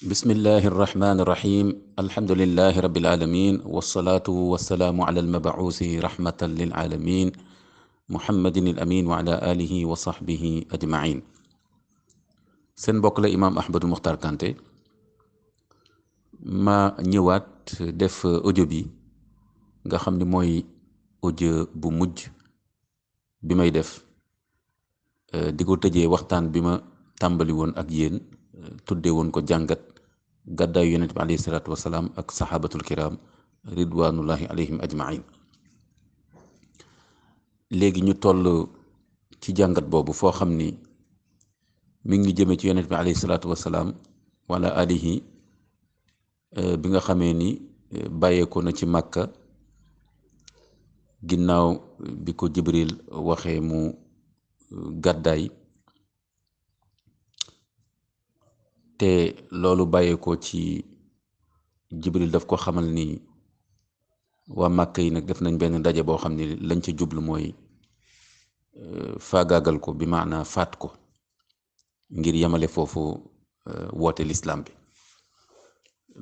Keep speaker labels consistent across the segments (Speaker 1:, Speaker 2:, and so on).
Speaker 1: bismillahi irrahmani irrahim alhamdulilahi rabilalamin walsalaatu walsalaamu ala almabacuusi rahmatan lilaalamin muhammadin al amin wa ala alihi wa saxbihi ajmain seen mbokk la imaam Ahmadou Mokhtar Kanté ma ñëwaat def audio bi nga xam ni mooy audio bu mujj bi may def di ko tëjee waxtaan bi ma tàmbali woon ak yéen tuddee woon ko jàngat gàddaayu yonent bi alayhi salaatu wasalaam ak saxaabatul kiram ridwanullahi alayhim ajmain léegi ñu toll ci jàngat boobu foo xam ni mi ngi jëme ci yonent bi alayhi salaatu wasalaam wala alihi bi nga xamee ni bàyyeekoo na ci màkka ginnaaw bi ko jibril waxee mu gàddaay te loolu bàyyeekoo ci jibril daf ko xamal ni waa màkka yi nag def nañ benn ndaje boo xam ni lañ ca jublu mooy faagaagal ko bi maanaa faat ko ngir yemale foofu woote lislaam bi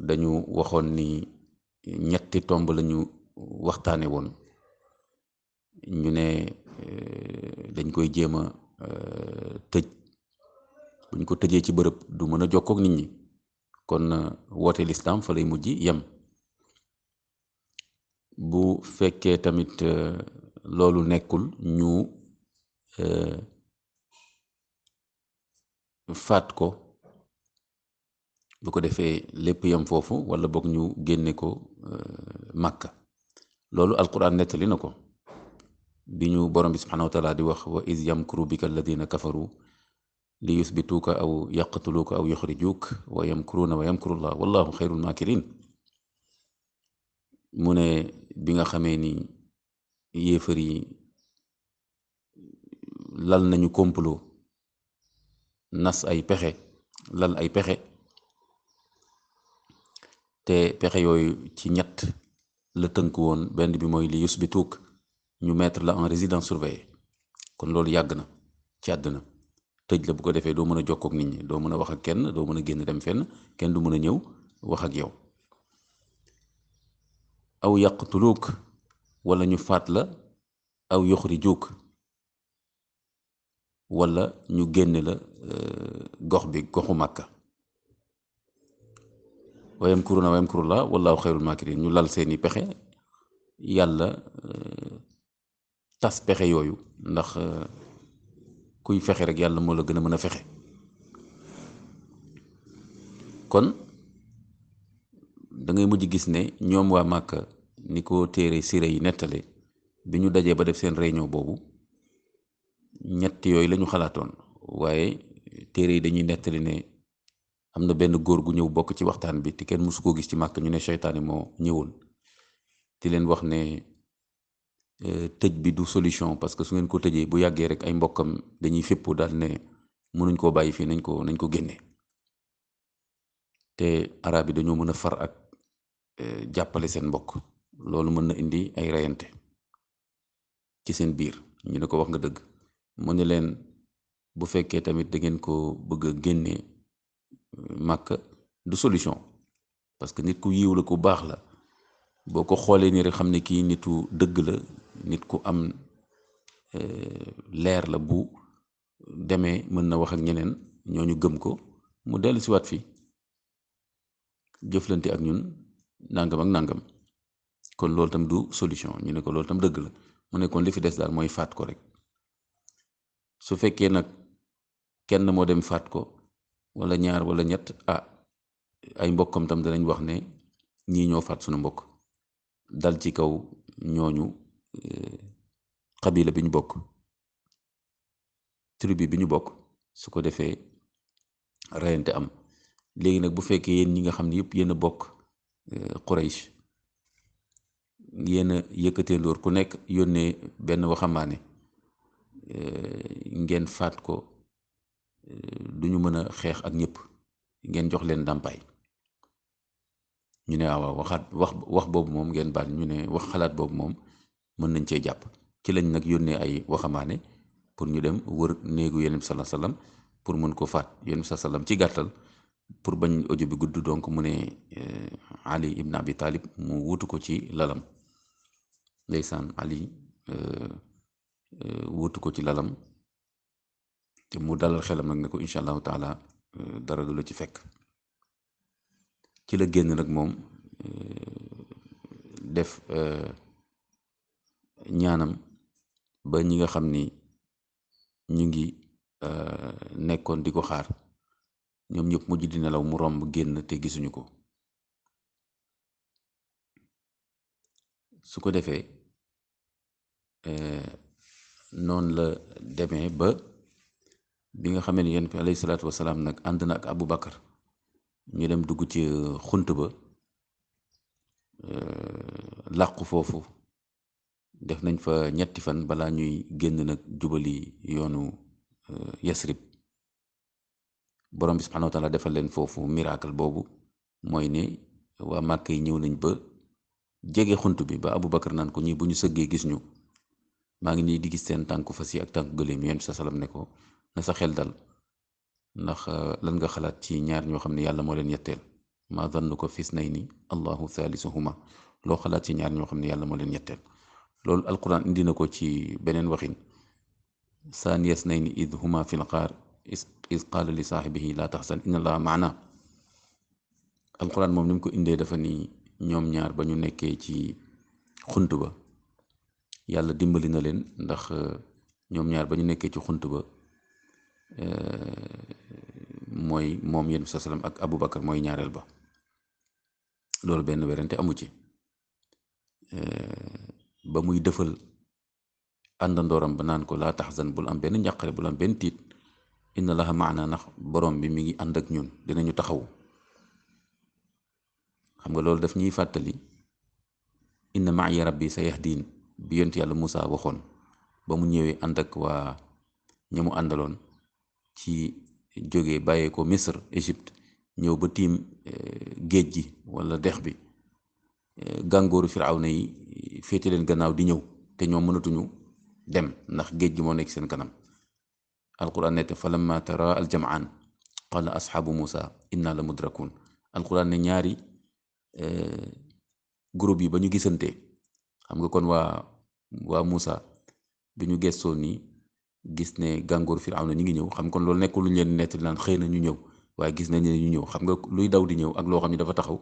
Speaker 1: dañu waxoon ni ñetti tomb lañu waxtaane woon ñu ne dañ koy jéem a tëj buñ ko tëjee ci bërëb du mën a jokkook nit ñi kon woote lislaam fa lay mujj yem bu fekkee tamit loolu nekkul ñu faat ko bu ko defee lépp yem foofu wala boog ñu génne ko màkka loolu alquran nettali na ko bi ñu borom bi subhanahu wa taala di wax wa iz yamkuru bika alladina kafaru li yusbituuka aw yaqtuluuka aw yuxrijuuk wa yamkuruuna wa yamkurullah wallahu xayrul maakirin mu ne bi nga xamee ni yéefar yi lal nañu complot nas ay pexe lal ay pexe te pexe yooyu ci ñett la tënk woon benn bi mooy li yusbituuk ñu mettre la en résidence surveillée kon loolu yàgg na ci àddina tëj la bu ko defee doo mën a jokkook nit ñi doo mën a wax ak kenn doo mën a génn dem fenn kenn du mën a ñëw wax ak yow aw yaqtuluuk wala ñu faat la aw yuxrijuuk wala ñu génne la gox bi goxu màkka wa yamkuruuna wa yamkurullah wallahu xayrul maakirin ñu lal seeni pexe yàlla tas pexe yooyu ndax kuy fexe rek yàlla moo la gën a mën a fexe kon da ngay mujj gis ne ñoom waa Màkka ni ko téere siré yi nettale bi ñu dajee ba def seen réunion boobu ñett yooyu lañu xalaatoon waaye téere yi dañuy nettali ne am na benn góor gu ñëw bokk ci waxtaan bi te kenn mësu koo gis ci Màkka ñu ne seytaane moo ñëwoon di leen wax ne tëj bi du solution parce que su ngeen ko tëjee bu yàggee rek ay mbokkam dañuy fépp daal ne mënuñ koo bàyyi fii nañ ko génne te arab yi dañoo mën a far ak jàppale seen mbokk loolu mën na indi ay reyante ci seen biir ñu ne ko wax nga dëgg mu ne leen bu fekkee tamit da ngeen ko bëgg a génne màkk du solution parce que nit ku yiw la ku baax la boo ko xoolee nii rek xam ne kii nitu dëgg la nit ku am leer la bu demee mën na wax ak ñeneen ñooñu gëm ko mu dellu siwaat fii jëflante ak ñun nangam ak nangam kon loolu tam du solution ñu ne ko loolu tam dëgg la mu ne kon li fi des daal mooy faat ko rek su fekkee nag kenn moo dem faat ko wala ñaar wala ñett ay mbokkam tam danañ wax ne ñii ñoo faat suñu mbokk dal ci kaw ñooñu xabila bi ñu bokk tribu bi ñu bokk su ko defee reyante am léegi nag bu fekkee yéen ñi nga xam ne yëpp yéen a bokk Quraysh yéen a yëkkatee ndoor ku nekk yónnee benn waxambaane ngeen faat ko duñu mën a xeex ak ñëpp ngeen jox leen ndàmpaay ñu ne waaw wax boobu moom ngeen baal ñu ne wax xalaat boobu moom mën nañ cee jàpp ci lañ nag yónnee ay waxambaane pour ñu dem wër néegu Yonent bi sallallahu alayhi wasallam pour mën ko faat Yonent bi sallallahu alayhi wasallam ci gàttal pour bañ audio bi gudd donc mu ne Ali ibn Abi Talib mu wutu ko ci lalam ndeysaan Ali wutu ko ci lalam te mu dalal xelam nag ne ko incha allahu taala dara du la ci fekk ci la génn nag moom def ñaanam ba ñi nga xam ni ñu ngi nekkoon di ko xaar ñoom ñëpp mujj di nelaw mu romb génn te gisuñu ko su ko defee noonu la demee ba bi nga xamee ni yonent bi alayhi salaatu wasalaam nag ànd na ak Abu Bakar ñu dem dugg ci xunt ba làqu foofu def nañ fa ñetti fan balaa ñuy génn nag jubali yoonu Yasrib borom bi subhanahu wa taala defal leen foofu miracle boobu mooy ne waa Màkk yi ñëw nañ ba jege xunt bi ba Abu Bakar naan ko ñii bu ñu sëggee gis ñu maa ngi nii di gis seen tànku fas yi ak tànku gëléem yonent sa salam ne ko na sa xel dal ndax lan nga xalaat ci ñaar ñoo xam ne yàlla moo leen yetteel ma zannuka fi isnayni allahu thaalisuhuma loo xalaat ci ñaar ñoo xam ne yàlla moo leen yetteel loolu alquran indi na ko ci beneen waxin saaniya isnayni id huma fi lqaar is qaala li saaxibihi laa taxsan inna allaha maana alquran moom ni mu ko indee dafa ni ñoom ñaar ba ñu nekkee ci xunt ba yàlla dimbali na leen ndax ñoom ñaar ba ñu nekkee ci xunt ba mooy moom yéen sa salam ak Abu Bakar mooy ñaareel ba loolu benn werante amu ci ba muy dëfal àndandooram ba naan ko laa taxzan bul am benn njàqare bul am benn tiit inna laha maana ndax borom bi mi ngi ànd ak ñun dinañu taxaw xam nga loolu daf ñuy fàttali inna ma'iya rabbi sa yahdin bi yonent yàlla Moussa waxoon ba mu ñëwee ànd ak waa ñamu àndaloon ci jóge bàyyee ko Misr Égypte ñëw ba tiim géej gi wala dex bi gàngooru firawna yi féete leen gannaaw di ñëw te ñoom mënatuñu dem ndax géej gi moo nekk seen kanam alquran nette falamma tara aljamaan qala asxaabu Moussa inna la mudrakun alquran ne ñaari groupe yi ba ñu gisante xam nga kon waa Moussa bi ñu gestoo nii gis ne gàngooru Firawna ñu ngi ñëw xam kon loolu nekkul lu ñu leen nettali naan xëy na ñu ñëw waaye gis nañ ne ñu ñëw xam nga luy daw di ñëw ak loo xam ne dafa taxaw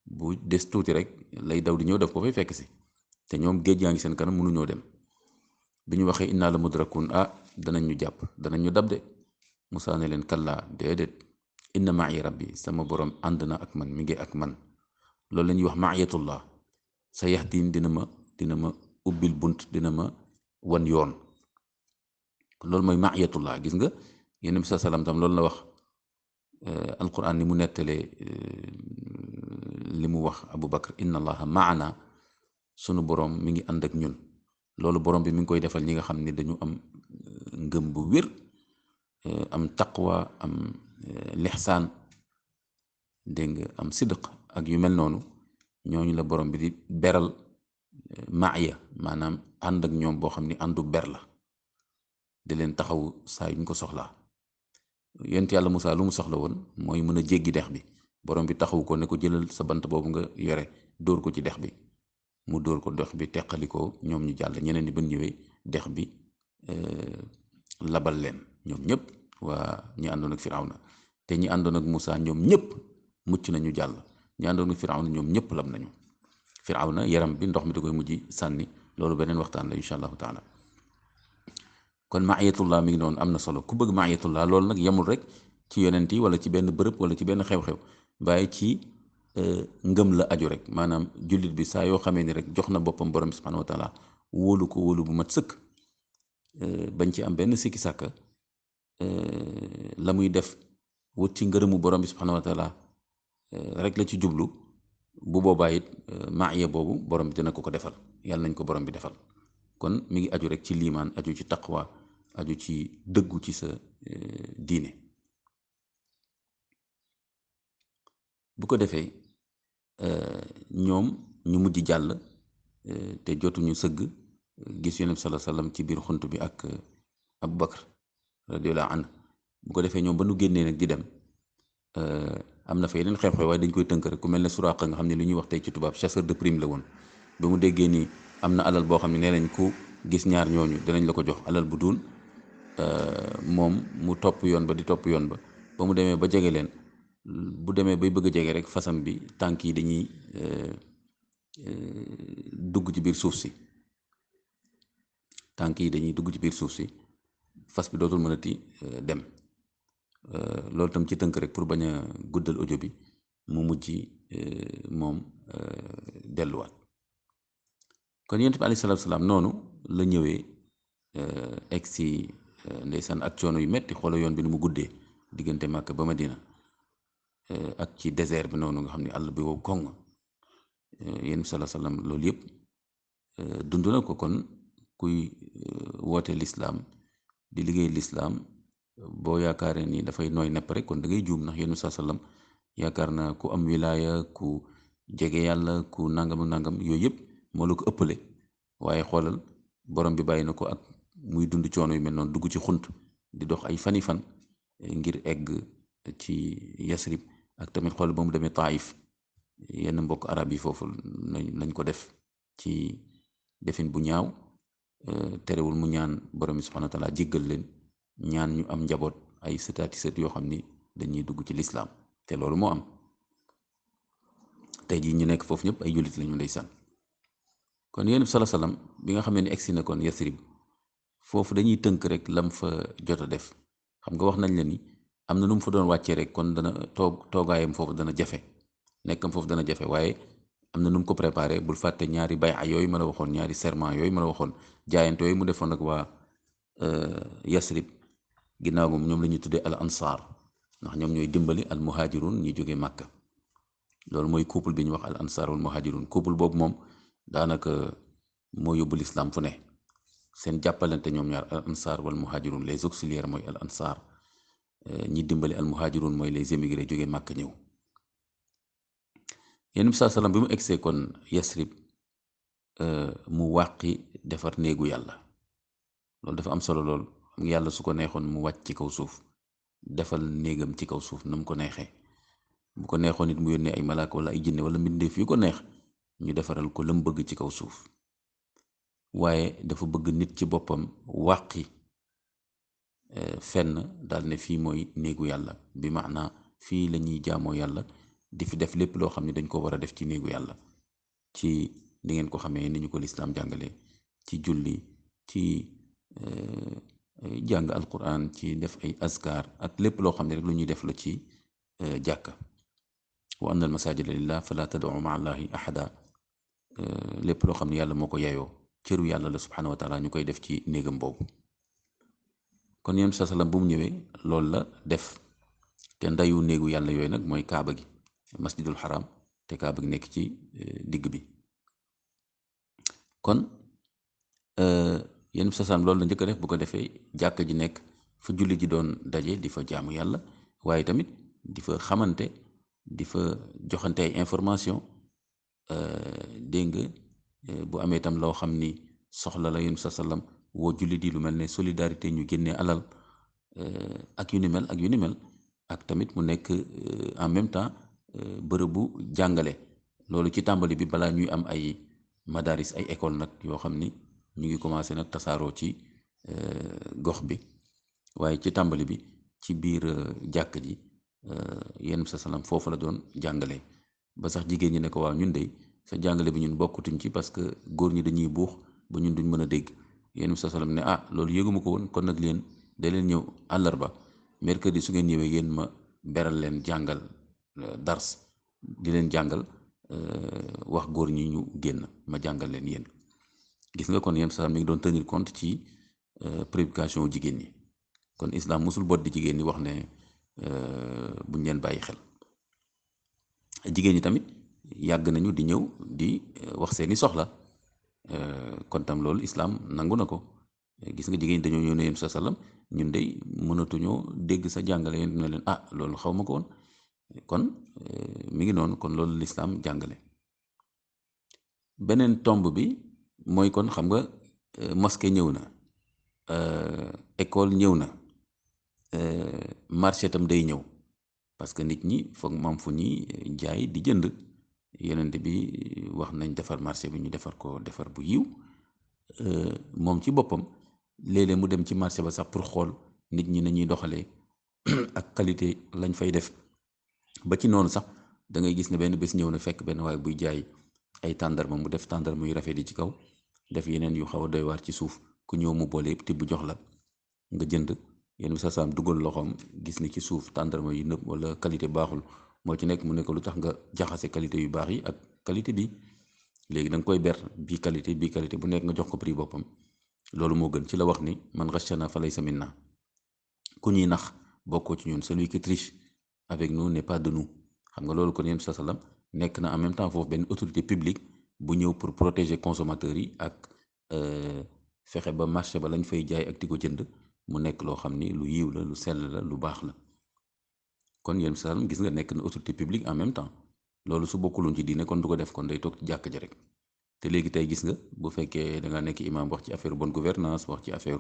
Speaker 1: bu des tuuti rek lay daw di ñëw daf ko fay fekk si te ñoom géej yaa ngi seen kanam mënuñoo dem bi ñu waxee inna la mudrakun danañ ñu jàpp danañ ñu dab de Moussa ne leen kallaa déedéet inna ma'i rabbi sama borom ànd na ak man mi ngi ak man loolu la ñuy wax ma'iyatullah sa yahdin dina ma ubbil bunt dina ma wan yoon loolu mooy ma'iyatullah gis nga yonent bi sa salaam tam loolu la wax alquran ni mu nettalee li mu wax Abu Bakar inna allaha maana sunu borom mi ngi ànd ak ñun loolu borom bi mi ngi koy defal ñi nga xam ne dañu am ngëm bu wér am taqwa am lixsaan dégg nga am sidq ak yu mel noonu ñooñu la borom bi di beral maaya maanaam ànd ak ñoom boo xam ni àndu ber la di leen taxaw saa yuñ ko soxlaa yonent yàlla Musaa lu mu soxla woon mooy mën a jéggi dex bi borom bi taxaw ko ne ko jëlal sa bant boobu nga yore dóor ko ci dex bi mu dóor ko dex bi teqali ko ñoom ñu jàll ñeneen ñi ba ñëwee dex bi labal leen ñoom ñëpp waa ñi àndoon ak Firawna te ñi àndoon ak Musaa ñoom ñëpp mucc nañu jàll ñi àndoon ak Firawna ñoom ñëpp lab nañu Firawna yaram bi ndox mi da koy mujj sànni loolu beneen waxtaan la incha allahu taala kon maayatullah mi ngi noonu am na solo ku bëgg maayatullah loolu nag yemul rek ci yonent yi wala ci benn bërëb wala ci benn xew-xew waaye ci ngëm la aju rek maanaam jullit bi saa yoo xamee ni rek jox na boppam borom bi subhanahu wa taala wóolu ko wóolu bu mat sëkk bañ ci am benn sikki sàkka la muy def wut ci ngërëmu borom bi subhanahu wa taala rek la ci jublu bu boobaa it maaya boobu borom bi dina ko defal yàlla nañ ko borom bi defal kon mi ngi aju rek ci liimaan aju ci taqwa aju ci dëggu ci sa diine bu ko defee ñoom ñu mujj jàll te jotuñu sëgg gis yonent bi sallallahu alayhi wasallam ci biir xunt bi ak Abu Bakar radiyallahu anhu bu ko defee ñoom ba nu génnee nag di dem am na fa yeneen xew-xew waaye dañ koy tënk rek ku mel ne Suraaqa nga xam ne li ñuy wax tey ci tubaab chasseur de prime la woon ba mu déggee ni am na alal boo xam ne nee nañ ku gis ñaar ñooñu dinañ la ko jox alal bu duun moom mu topp yoon ba di topp yoon ba mu demee ba jege leen bu demee bay bëgg a jege rek fasam bi tànk yi dañuy dugg ci biir suuf si tànk yi dañuy dugg ci biir suuf si fas bi dootul mënati dem loolu tam ci tënk rek pour bañ a guddal audio bi mu mujj moom delluwaat kon yonent bi alayhi salaatu salaam noonu la ñëwee egg si ndeysaan ak coono yu metti xoola yoon bi nu mu guddee diggante Màkka ba Madina ak ci désert bi noonu nga xam ne àll bi wow koŋ yonent bi salaatu salaam loolu yëpp dund na ko. kon kuy woote lislaam di liggéey lislaam boo yaakaaree ni dafay nooy nepp rek kon da ngay juum ndax yonent bi salaatu salaam yaakaar naa ku am wilaaya ku jege yàlla ku nangam ak nangam yooyu yëpp moo la ko ëppale waaye xoolal borom bi bàyyi na ko ak muy dund coono yu mel noonu dugg ci xunt di dox ay fani fan ngir egg ci Yasrib ak tamit xoolal ba mu demee Taif yenn mbokk arab yi foofu lañ ko def ci defin bu ñaaw terewul mu ñaan borom bi subhanahu wa taala jéggal leen ñaan ñu am njaboot ay sëtaati sët yoo xam ni dañuy dugg ci lislaam te loolu moo am tey jii ñu nekk foofu ñëpp ay jullit lañu ndeysaan. kon yonent bi sallallahu alayhi wasallam bi nga xam ne egsi na kon Yasrib foofu dañuy tënk rek lam fa jot a def xam nga wax nañ la ni am na nu mu fa doon wàccee rek kon dana toogaayam foofu dana jafe nekkam foofu dana jafe waaye am na nu mu ko préparé bul fàtte ñaari bay'a yooyu ma la waxoon ñaari serment yooyu ma la waxoon jaayante yooyu mu defoon ak waa Yasrib ginnaaw moom ñoom la ñuy tuddee al ansar ndax ñoom ñooy dimbali al muhajirun ñi jógee Màkka loolu mooy couple bi ñu wax al ansar wal muhajirun couple boobu moom daanaka moo yóbbu lislaam fu ne seen jàppalante ñoom ñaar al ansar wal muhajirun les auxiliaires mooy al ansar ñi dimbali al muhajirun mooy les émigrés jógee Màkka ñëw. Yonent bi saa salaam bi mu egsee kon Yasrib mu wàqi defar néegu yàlla loolu dafa am solo lool xam nga yàlla su ko neexoon mu wàcc ci kaw suuf defal néegam ci kaw suuf na mu ko neexee bu ko neexoon nit mu yónnee ay malaaka wala ay jinne wala mbindeef yu ko neex ñu defaral ko lam bëgg ci kaw suuf waaye dafa bëgg nit ci boppam wàqi fenn daal ne fii mooy néegu yàlla bi maanaa fii la ñuy jaamoo yàlla di fi def lépp loo xam ne dañ ko war a def ci néegu yàlla ci ni ngeen ko xamee ni ñu ko lislaam jàngale ci julli ci jàng alquran ci def ay azkar ak lépp loo xam ne rek lu ñuy def la ci jàkka wa anna al masajida lillah fala tad'u ma'a allahi ahada lépp loo xam ne yàlla moo ko yeyoo cëru yàlla la subhanahu wa taala ñu koy def ci néegam boobu kon yonent bi sallam bu mu ñëwee loolu la def te ndayu néegu yàlla yooyu nag mooy kaaba gi masjidul haram te kaaba gi nekk ci digg bi kon yonent bi sallam loolu la njëkk a def bu ko defee jàkka ji nekk fa julli ji doon daje di fa jaamu yàlla waaye tamit di fa xamante di fa joxante ay information dégg nga bu amee tam loo xam ni soxla la yonent bi sallam woo julli di lu mel ne solidarité ñu génnee alal ak yu ni mel ak yu ni mel ak tamit mu nekk en même temps bërëbu jàngale loolu ci tàmbali bi balaa ñuy am ay madaris ay école nag yoo xam ni ñu ngi commencé nag tasaaroo ci gox bi waaye ci tàmbali bi ci biir jàkk ji yonent bi sallam foofu la doon jàngale ba sax jigéen ñi ne ko waaw ñun de sa jàngale bi ñun bokkutuñ ci parce que góor ñi dañuy buux ba ñun duñ mën a dégg yonent bi sallam ne loolu yëguma ko woon kon nag leen da leen ñëw àllarba mercredi su ngeen ñëwee yéen ma beral leen jàngal dars di leen jàngal wax góor ñi ñu génn ma jàngal leen yéen gis nga kon yonent bi sallam mi ngi doon tenir compte ci préoccupation jigéen ñi kon islam mosul bot di jigéen ñi wax ne buñ leen bàyyi xel jigéen ñi tamit yàgg nañu di ñëw di wax seeni soxla kon tam loolu islam nangu na ko gis nga jigéen ñi dañoo ñëw ne yonent bi sallam ñun de mënatuñoo dégg sa jàngale yonent ne leen loolu xaw ma ko woon kon mi ngi noonu kon loolu lislaam jàngale beneen tomb bi mooy kon xam nga mosquée ñëw na école ñëw na marché tam day ñëw parce que nit ñi foog mam fu ñuy jaay di jënd. Yonent bi wax nañ defar marché bi ñu defar ko defar bu yiw moom ci boppam léeg-léeg mu dem ci marché ba sax pour xool nit ñi nañuy doxalee ak qualité lañ fay def ba ci noonu sax da ngay gis ne benn bés ñëw na fekk benn waaye buy jaay ay tàndarma mu def tàndarma yu rafet yi ci kaw def yeneen yu xaw a doy waar ci suuf ku ñëw mu boole yëpp tibb jox la nga jënd yenn bi sa saam dugal loxoom gis ni ci suuf tàndarma yu nëb wala qualité baaxul moo ci nekk mu nekk lu tax nga jaxase qualité yu baax yi ak qualité bi léegi da nga koy ber bii qualité bu nekk nga jox ko prix boppam loolu moo gën ci la wax ni man ghashana fa laysa minna ku ñuy nax bokkoo ci ñun celui qui triche avec nous n'est pas de nous xam nga loolu kon yéen sa salam nekk na en même temps foofu benn autorité publique bu ñëw pour protéger consommateurs yi ak fexe ba marché ba lañ fay jaay ak di ko jënd mu nekk loo xam ni lu yiw la lu sell la lu baax la kon yéen sa salam gis nga nekk na autorité publique en même temps loolu su bokkuloon ci diine kon du ko def kon day toog ci jàkk ji rek te léegi tey gis nga bu fekkee da nga nekk imam wax ci affaire bonne gouvernance wax ci affaire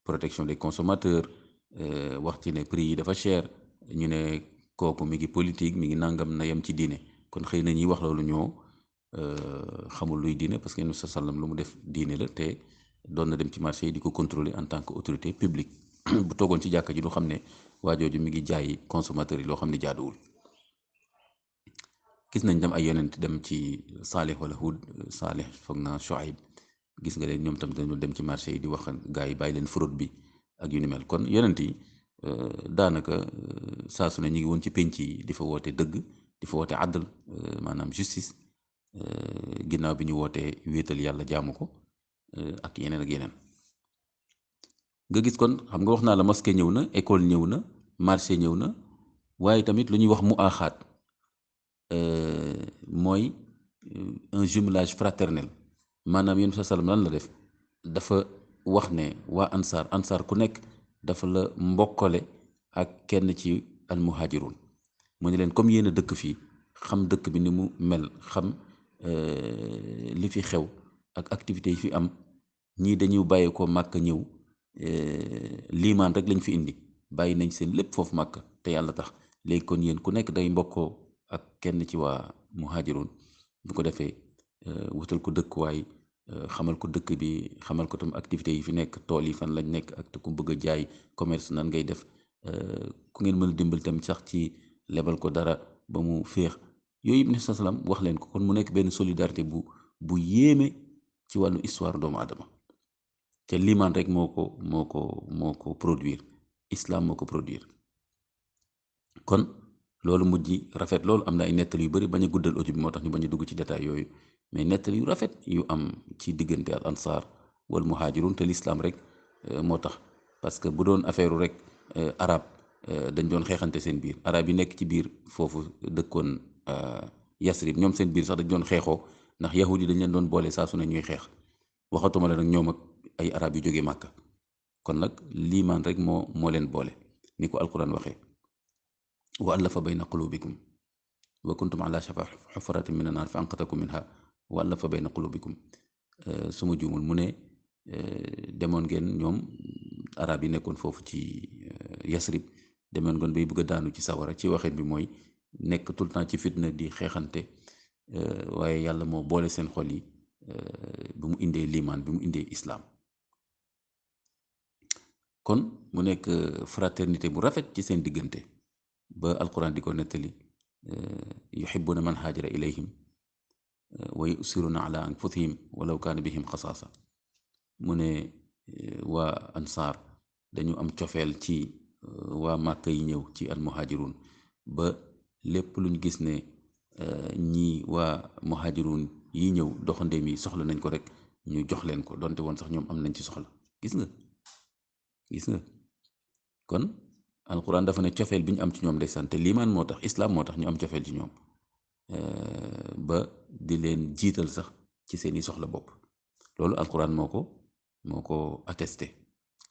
Speaker 1: protection des consommateurs wax ci ne prix yi dafa cher ñu ne kooku mi ngi politique mi ngi nangam na yem ci diine kon xëy na ñuy wax loolu ñoo xamul luy diine parce que yéen sa sallam lu mu def diine la te doon na dem ci marché yi di ko contrôler en tant que autorité publique bu toogoon ci jàkka ji du xam ne waa jooju mi ngi jaay consommateurs yi loo xam ne jaaduwul. gis nañ dem ay yonent dem ci Saalih wala Hud Saalih foog naa Shuayb gis nga leen ñoom tam dañu dem ci marché yi di wax gars yi bàyyi leen fraude bi ak yu ni mel kon yonent yi daanaka saa su ne ñu ngi woon ci penc yi di fa woote dëgg di fa woote àddal maanaam justice ginnaaw bi ñu wootee wéetal yàlla jaamu ko ak yeneen ak yeneen. nga gis kon xam nga wax naa la mosquée ñëw na école ñëw na marché ñëw na waaye tamit lu ñuy wax mu aaxaat mooy un jumelage fraternel maanaam yéen sa salam lan la def dafa wax ne waa ansaar ku nekk dafa la mbokkale ak kenn ci al muhajirun mu ne leen comme yéen a dëkk fii xam dëkk bi ni mu mel xam li fi xew ak activités yi fi am ñii dañuy bàyyi ko màkk ñëw liimaan rek lañ fi indi bàyyi nañ seen lépp foofu màkk te yàlla tax léegi kon yéen ku nekk day mbokkoo ak kenn ci waa muhajirun bu ko defee wutal ko dëkkuwaay xamal ko dëkk bi xamal ko tam activités yi fi nekk tool yi fan lañ nekk ak te ku bëgg a jaay commerce nan ngay def ku ngeen mën a dimbal tam sax ci lebal ko dara ba mu féex yooyu Ibn Salam wax leen ko kon mu nekk benn solidarité bu yéeme ci wàllu histoire doomu aadama te limaan rek moo ko produire islam moo ko produire kon loolu mujj rafet loolu am na ay nettali yu bari bañ a guddal audio bi moo tax ñu bañ a dugg ci détail yooyu mais nettali yu rafet yu am ci diggante al ansar wal muhajirun te l'islam rek moo tax parce que bu doon affaire rek arab dañ doon xeexante seen biir arab yi nekk ci biir foofu dëkkoon Yasrib ñoom seen biir sax dañ doon xeexoo ndax yahud yi dañ leen doon boole saa su ne ñuy xeex waxatuma la nag ñoom ak ay arab yu jógee màkka kon nag liimaan rek moo leen boole ni ko alquran waxee wa allafa bayna qulubikum wa kuntum ala shafa xufratin min annaar fa anqatakum minha wa allafa bayna qulubikum su ma juumul mu ne demoon ngeen ñoom arab yi nekkoon foofu ci Yasrib demoon ngeen bay bëgg a daanu ci sawara ci waxin bi mooy nekk tout le temps ci fitna di xeexante waaye yàlla moo boole seen xol yi bi mu indee liimaan bi mu indee islaam kon mu nekk fraternité bu rafet ci seen diggante ba alquran di ko nettali yuhibbuna man haajara ilayhim wa yusiruna ala anfusihim walaw kaana bihim xasaasa mu ne waa ansaar dañu am cofeel ci waa màkka yi ñëw ci al muhajirun ba lépp luñ gis ne ñii waa muhajirun yi ñëw doxandeem yi soxla nañ ko rek ñu jox leen ko donte woon sax ñoom am nañ ci soxla gis nga kon alquran dafa ne cofeel bi ñu am ci ñoom ndeysaan te liimaan moo tax islam moo tax ñu am cofeel ci ñoom ba di leen jiital sax ci seeni soxla bopp loolu alquran moo ko attesté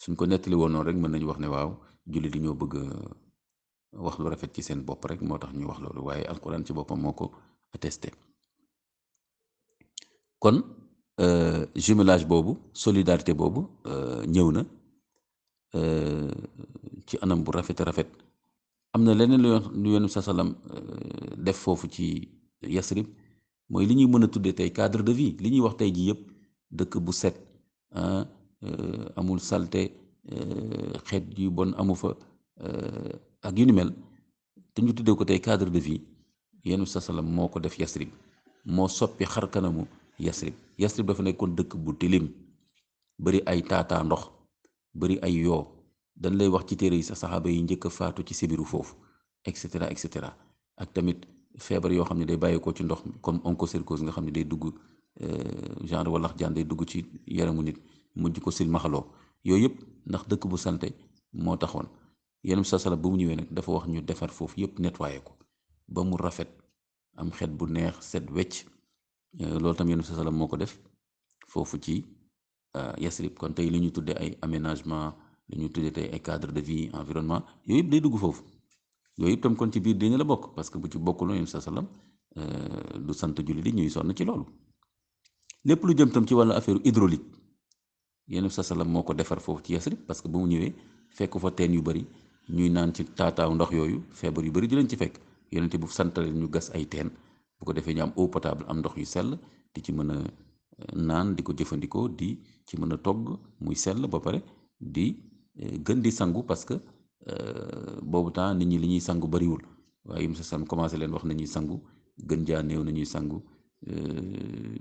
Speaker 1: suñ ko nettali woon noonu rek mën nañu wax ne waaw jullit yi ñoo bëgg wax lu rafet ci seen bopp rek moo tax ñu wax loolu waaye alquran ci boppam moo ko attesté kon jumelage boobu solidarité boobu ñëw na ci anam bu rafet am na leneen lu Yonent sa salaam def foofu ci Yasrib mooy li ñuy mën a tuddee tey cadre de vie li ñuy wax tey jii yëpp dëkk bu set amul salte xeet yu bon amu fa ak yu ni mel te ñu tuddee ko tey cadre de vie Yonent sa salaam moo ko def Yasrib moo soppi xar kanamu Yasrib dafa nekkoon dëkk bu tilim bari ay taataa ndox bari ay yoo dañ lay wax ci téere yi sax saxaaba yi njëkk a faatu ci sibiru foofu et cetera et cetera ak tamit feebar yoo xam ne day bàyyeekoo ci ndox mi comme onchocercose nga xam ne day dugg genre walax jaan day dugg ci yaramu nit mujj ko silmaxaloo yooyu yëpp ndax dëkk bu salte moo taxoon Yonent sa salaam ba mu ñëwee nag dafa wax ñu defar foofu yëpp nettoyé ko ba mu rafet am xet bu neex set wecc loolu tam Yonent sa salaam moo ko def foofu ci Yasrib kon tey li ñu tuddee ay aménagement li ñu tuddee tey ay cadre de vie environnement yooyu yëpp day dugg foofu yooyu yëpp tam kon ci biir diine la bokk parce que bu ci bokkul Yonent sa salaam du sant jullit yi ñuy sonn ci loolu lépp lu jëm tam ci wàllu affaire hydraulique Yonent sa salaam moo ko defar foofu ci Yasrib parce que bu mu ñëwee fekk fa teen yu bari ñuy naan ci taataaw ndox yooyu feebar yu bari di leen ci fekk Yonent bu santale ñu gas ay teen bu ko defee ñu am eau potable am ndox yu sell di ci mën a naan di ko jëfandikoo di ci mën a togg muy sell ba pare di gën di sangu parce que boobu temps nit ñi li ñuy sangu bariwul waaye Yonent sa salaam commencé leen wax nañuy sangu gën jaa néew nañuy sangu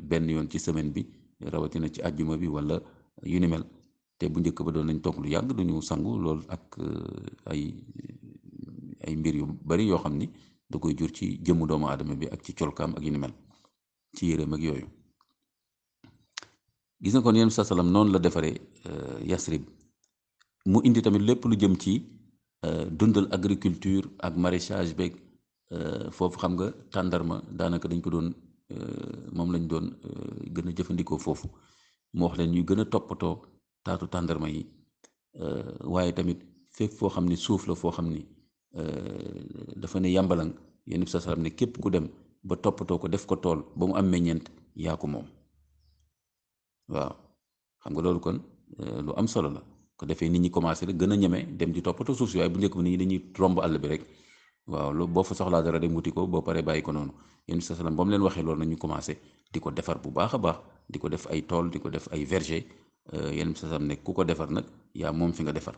Speaker 1: benn yoon ci semaine bi rawatina ci àjjuma bi wala yu ni mel te bu njëkk ba doon nañ toog lu yàgg duñu sangu loolu ak ay mbir yu bari yoo xam ni da koy jur ci jëmmu doomu aadama bi ak ci colkaam ak yu ni mel ci yéreem ak yooyu gis nga kon Yonent sa salaam noonu la defaree Yasrib mu indi tamit lépp lu jëm ci dundal agriculture ak maraîchage beeg foofu xam nga tàndarma daanaka dañ ko doon moom lañ doon gën a jëfandikoo foofu mu wax leen ñuy gën a toppatoo taatu tàndarma yi waaye tamit fépp foo xam ni suuf la foo xam ni dafa ne yàmbalang Yonent sa salaam ne képp ku dem ba toppatoo ko def ko tool ba mu am meññeent yaa ko moom waaw xam nga loolu kon lu am solo la ko defee nit ñi commencé rek gën a ñeme dem di toppatoo suuf si waaye bu njëkk bi nit ñi dañuy romb àll bi rek waaw loolu boo fa soxlaa dara dem wuti ko boo paree bàyyi ko noonu Yonent sa salaam ba mu leen waxee loolu nañu commencé di ko defar bu baax a baax di ko def ay tool di ko def ay verger Yonent sa salaam ne ku ko defar nag yaa moom fi nga defar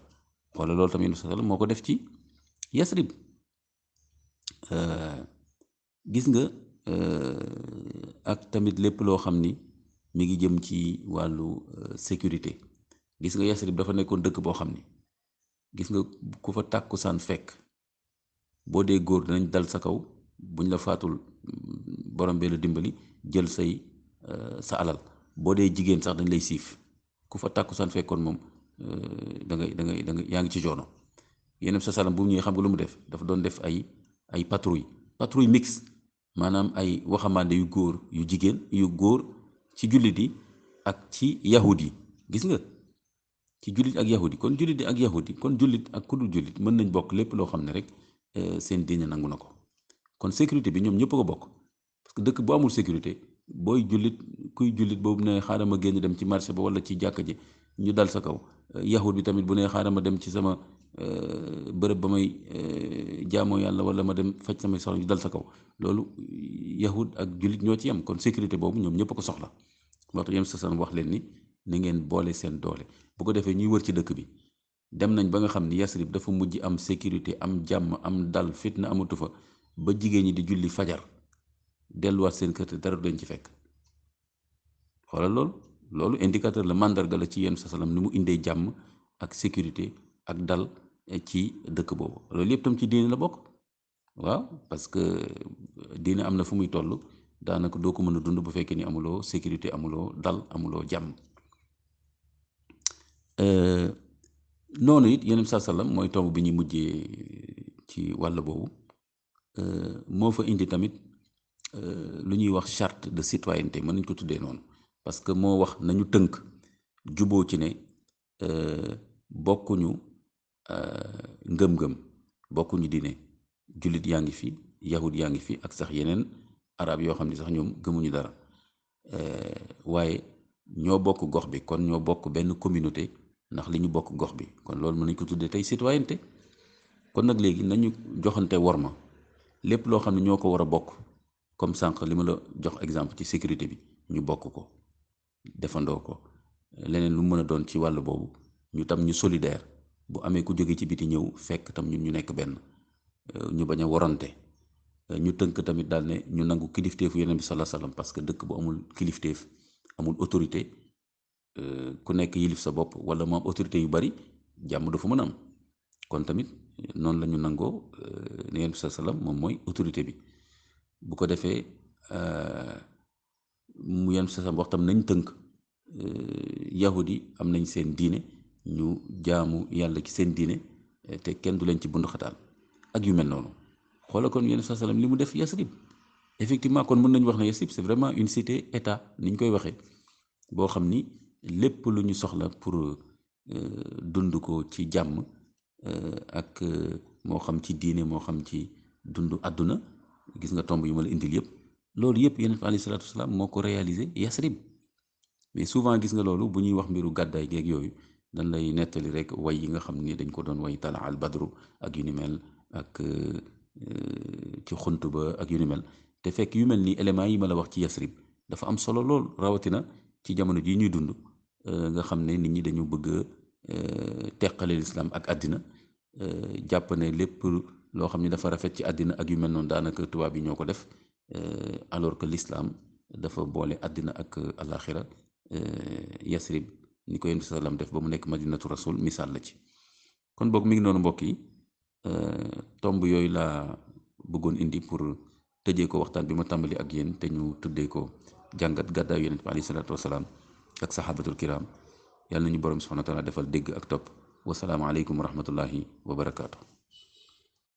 Speaker 1: wala loolu tamit Yonent sa salaam moo ko def ci Yasrib gis nga ak tamit lépp loo xam ni mi ngi jëm ci wàllu sécurité gis nga Yasrib dafa nekkoon dëkk boo xam ni gis nga ku fa tàkkusaan fekk boo dee góor dinañ dal sa kaw buñ la faatul borom bee la dimbali jël say sa alal boo dee jigéen sax dañ lay siif ku fa tàkkusaan fekkoon moom da ngay yaa ngi ci joono Yonent sa salaam bu mu ñëwee xam nga lu mu def dafa doon def ay patrouille mixte maanaam ay waxambaane yu góor yu jigéen yu góor ci jullit yi ak ci yahud yi gis nga ci jullit ak yahud yi kon jullit yi ak yahud yi kon jullit ak ku dul jullit mën nañ bokk lépp loo xam ne rek seen diine nangu na ko kon sécurité bi ñoom ñëpp ko bokk parce que dëkk bu amul sécurité booy jullit kuy jullit boobu ne xaaral ma génn dem ci marché ba wala ci jàkka ji ñu dal sa kaw yahud bi tamit bu ne xaaral ma dem ci sama bërëb ba may jaamoo yàlla wala ma dem faj samay soxla ñu dal sa kaw loolu yahud ak jullit ñoo ci yem kon sécurité boobu ñoom ñëpp ko soxla moo tax Yonent sa salaam wax leen ni na ngeen boole seen doole bu ko defee ñuy wër ci dëkk bi dem nañ ba nga xam ni Yasrib dafa mujj am sécurité am jàmm am dal fitna amatu fa ba jigéen ñi di julli fajar delluwaat seen kër te dara du leen ci fekk xoolal loolu indicateur la mandarga la ci Yonent sa salaam ni mu indee jàmm ak sécurité ak dal ci dëkk boobu loolu yëpp tam ci diine la bokk waaw parce que diine am na fu muy toll daanaka doo ko mën a dund bu fekkee ni amuloo sécurité amuloo dal amuloo jàmm noonu it Yonent sa salaam mooy tomb bi ñuy mujjee ci wàll boobu moo fa indi tamit lu ñuy wax charte de citoyenneté mën nañ ko tuddee noonu parce que moo wax nañu tënk juboo ci ne bokkuñu ngëm-ngëm bokkuñu diine jullit yaa ngi fi yahud yaa ngi fi ak sax yeneen arab yoo xam ne sax ñoom gëmuñu dara waaye ñoo bokk gox bi kon ñoo bokk benn communauté ndax li ñu bokk gox bi kon loolu mën nañ ko tuddee tey citoyenneté kon nag léegi nañu joxante worma lépp loo xam ne ñoo ko war a bokk comme sànq li ma la jox exemple ci sécurité bi ñu bokk ko defandoo ko leneen lu mën a doon ci wàll boobu ñu tam ñu solidaire bu amee ku jóge ci biti ñëw fekk tam ñun ñu nekk benn ñu bañ a warante ñu tënk tamit daal ne ñu nangu kilifteefu Yonent bi sallallahu alayhi wasallam parce que dëkk bu amul kilifteef amul autorité ku nekk yilif sa bopp wala mu am autorité yu bari jàmm du fa mën a am kon tamit noonu la ñu nangoo ne Yonent bi sallallahu alayhi wasallam moom mooy autorité bi bu ko defee mu Yonent bi sallallahu alayhi wasallam wax tam nañ tënk yahudi am nañ seen diine ñu jaamu yàlla ci seen diine te kenn du leen ci bundu xataal ak yu mel noonu xoola kon Yonent bi sallallahu alayhi wasallam li mu def Yasrib effectivement kon mën nañu wax ne Yasrib c'est vraiment une cité état ni ñu koy waxee boo xam ni lépp lu ñu soxla pour dund ko ci jàmm ak moo xam ci diine moo xam ci dund àdduna gis nga tomb yu ma la indil yëpp loolu yëpp Yonent bi alayhi salaatu wasalaam moo ko réalisé Yasrib mais souvent gis nga loolu bu ñuy wax mbiru gàddaay geeg yooyu dañ lay nettali rek way yi nga xam ni dañ ko doon way tala al badru ak yu ni mel ak ci xunt ba ak yu ni mel te fekk yu mel ni éléments yi ma la wax ci Yasrib dafa am solo lool rawatina ci jamono jii ñuy dund nga xam ne nit ñi dañu bëgg teqale lislaam ak àddina jàpp ne lépp loo xam ne dafa rafet ci àddina ak yu mel noonu daanaka tubaab yi ñoo ko def alors que l'islam dafa boole àddina ak alaxira Yasrib ni ko Yonent bi sallam def ba mu nekk madinatu rasul misaal la ci kon boog mi ngi noonu mbokk yi tomb yooyu laa bëggoon indi pour tëjee ko waxtaan bi ma tàmbali ak yéen te ñu tuddee ko jàngat gàddaay Yonent bi alayhi salaatu wasalaam ak saxaabatul kiram yàlla nañu borom subhanahu wa taala defal dégg ak topp wasalaamu aleykum wa rahmatullahi wa barakaatu.